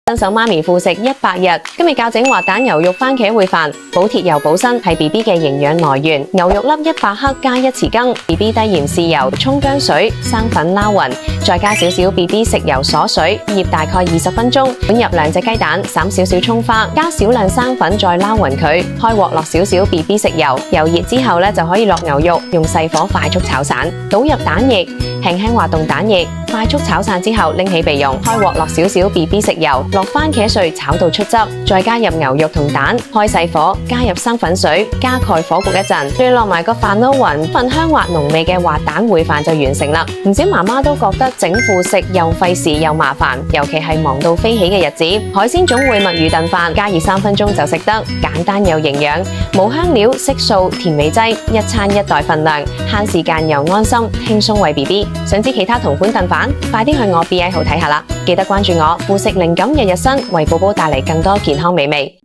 新手媽咪輔食100日，今日教整滑蛋牛肉番茄燴飯，補鐵又補身，係 BB 嘅營養來源。牛肉粒100克加1匙羹 ，BB 低鹽豉油、葱薑水、生粉撈勻，再加少少 BB 食油鎖水，醃大概20分鐘。滾入2隻雞蛋，灑少少葱花，加少量生粉，再撈勻佢。開鑊落少少 BB 食油，油熱之後咧就可以落牛肉，用細火快速炒散，倒入蛋液，輕輕滑動蛋液。快速炒散之後，拎起備用。開鑊落少少 BB 食油，落番茄碎炒到出汁，再加入牛肉同蛋，開細火，加入生粉水，加蓋火焗一陣，再落埋個飯撈勻，份香滑濃味嘅滑蛋燴飯就完成啦。唔少媽媽都覺得整輔食又費事又麻煩，尤其係忙到飛起嘅日子。海鮮總燴墨魚燉飯，加熱3分鐘就食得，簡單又營養，冇香料、色素、甜味劑，一餐一袋份量，慳時間又安心，輕鬆餵 BB。想知其他同款燉飯？快啲去我 BI 號睇下啦！記得關注我，輔食靈感日日新，為寶寶帶嚟更多健康美味。